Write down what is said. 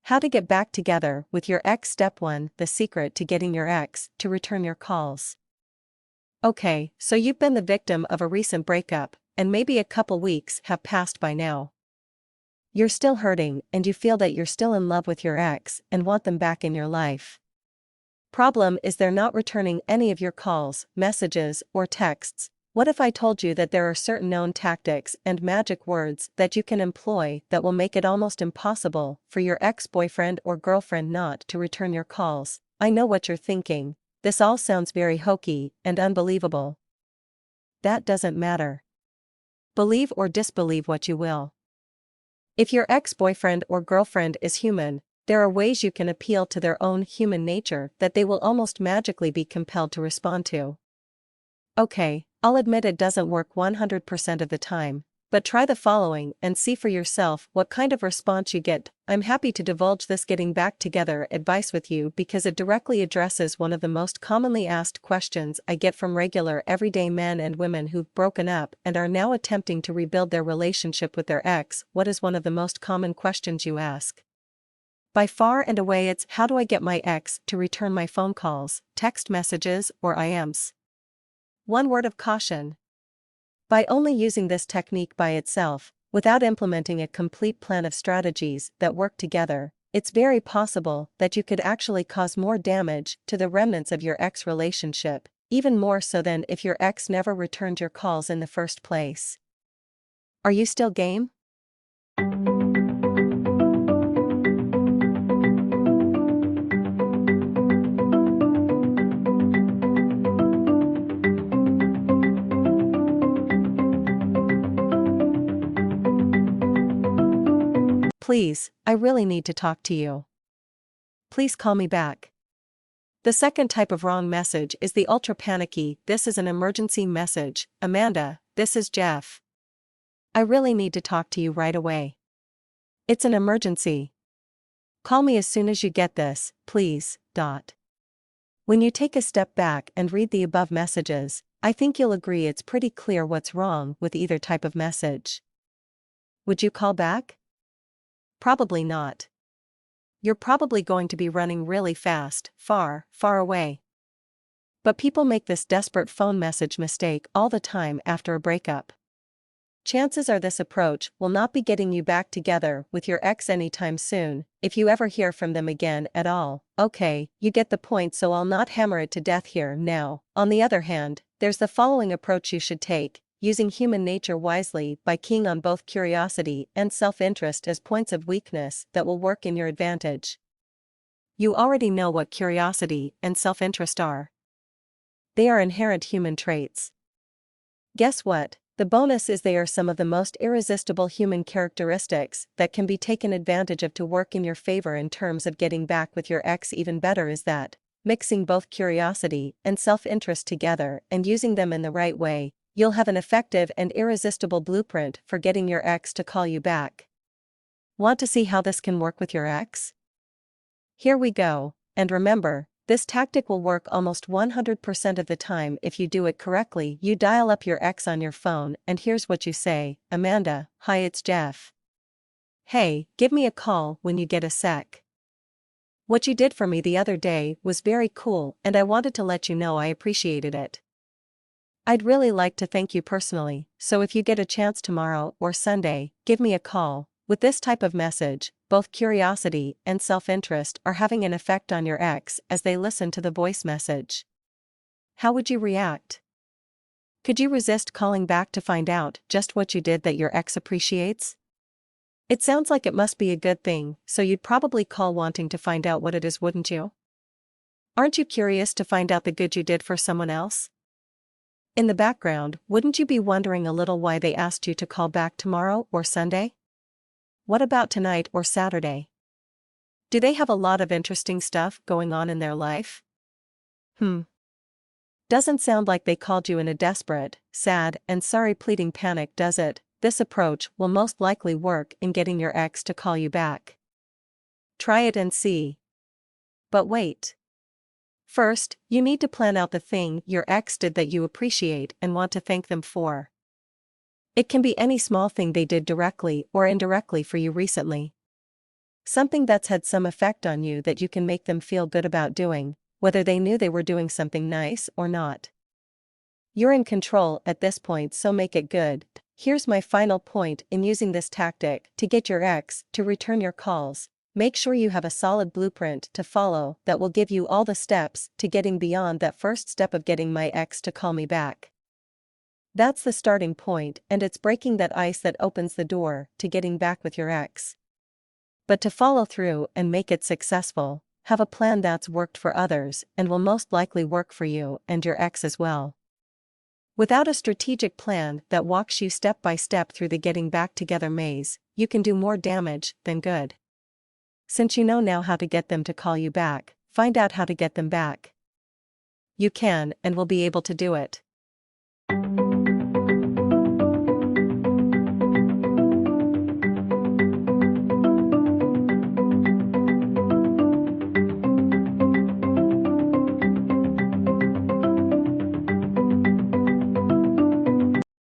How to get back together with your ex. Step 1. The secret to getting your ex to return your calls. Okay, so you've been the victim of a recent breakup, and maybe a couple weeks have passed by now. You're still hurting, and you feel that you're still in love with your ex and want them back in your life. Problem is they're not returning any of your calls, messages, or texts. What if I told you that there are certain known tactics and magic words that you can employ that will make it almost impossible for your ex-boyfriend or girlfriend not to return your calls? I know what you're thinking. This all sounds very hokey and unbelievable. That doesn't matter. Believe or disbelieve what you will. If your ex-boyfriend or girlfriend is human, there are ways you can appeal to their own human nature that they will almost magically be compelled to respond to. Okay, I'll admit it doesn't work 100% of the time, but try the following and see for yourself what kind of response you get. I'm happy to divulge this getting back together advice with you because it directly addresses one of the most commonly asked questions I get from regular everyday men and women who've broken up and are now attempting to rebuild their relationship with their ex. What is one of the most common questions you ask? By far and away it's, how do I get my ex to return my phone calls, text messages, or IMs? One word of caution. By only using this technique by itself, without implementing a complete plan of strategies that work together, it's very possible that you could actually cause more damage to the remnants of your ex relationship, even more so than if your ex never returned your calls in the first place. Are you still game? Please, I really need to talk to you. Please call me back. The second type of wrong message is the ultra panicky, this is an emergency message. Amanda, this is Jeff. I really need to talk to you right away. It's an emergency. Call me as soon as you get this, please. When you take a step back and read the above messages, I think you'll agree it's pretty clear what's wrong with either type of message. Would you call back? Probably not. You're probably going to be running really fast, far, far away. But people make this desperate phone message mistake all the time after a breakup. Chances are this approach will not be getting you back together with your ex anytime soon, if you ever hear from them again at all. Okay, you get the point, so I'll not hammer it to death here now. On the other hand, there's the following approach you should take, using human nature wisely by keying on both curiosity and self-interest as points of weakness that will work in your advantage. You already know what curiosity and self-interest are. They are inherent human traits. Guess what? The bonus is they are some of the most irresistible human characteristics that can be taken advantage of to work in your favor in terms of getting back with your ex. Even better is that, mixing both curiosity and self-interest together and using them in the right way, you'll have an effective and irresistible blueprint for getting your ex to call you back. Want to see how this can work with your ex? Here we go, and remember, this tactic will work almost 100% of the time if you do it correctly. You dial up your ex on your phone and here's what you say. Amanda, hi, it's Jeff. Hey, give me a call when you get a sec. What you did for me the other day was very cool and I wanted to let you know I appreciated it. I'd really like to thank you personally, so if you get a chance tomorrow or Sunday, give me a call. With this type of message, both curiosity and self-interest are having an effect on your ex as they listen to the voice message. How would you react? Could you resist calling back to find out just what you did that your ex appreciates? It sounds like it must be a good thing, so you'd probably call wanting to find out what it is, wouldn't you? Aren't you curious to find out the good you did for someone else? In the background, wouldn't you be wondering a little why they asked you to call back tomorrow or Sunday? What about tonight or Saturday? Do they have a lot of interesting stuff going on in their life? Doesn't sound like they called you in a desperate, sad, and sorry pleading panic, does it? This approach will most likely work in getting your ex to call you back. Try it and see. But wait. First, you need to plan out the thing your ex did that you appreciate and want to thank them for. It can be any small thing they did directly or indirectly for you recently. Something that's had some effect on you that you can make them feel good about doing, whether they knew they were doing something nice or not. You're in control at this point, so make it good. Here's my final point in using this tactic to get your ex to return your calls. Make sure you have a solid blueprint to follow that will give you all the steps to getting beyond that first step of getting my ex to call me back. That's the starting point, and it's breaking that ice that opens the door to getting back with your ex. But to follow through and make it successful, have a plan that's worked for others and will most likely work for you and your ex as well. Without a strategic plan that walks you step by step through the getting back together maze, you can do more damage than good. Since you know now how to get them to call you back, find out how to get them back. You can and will be able to do it.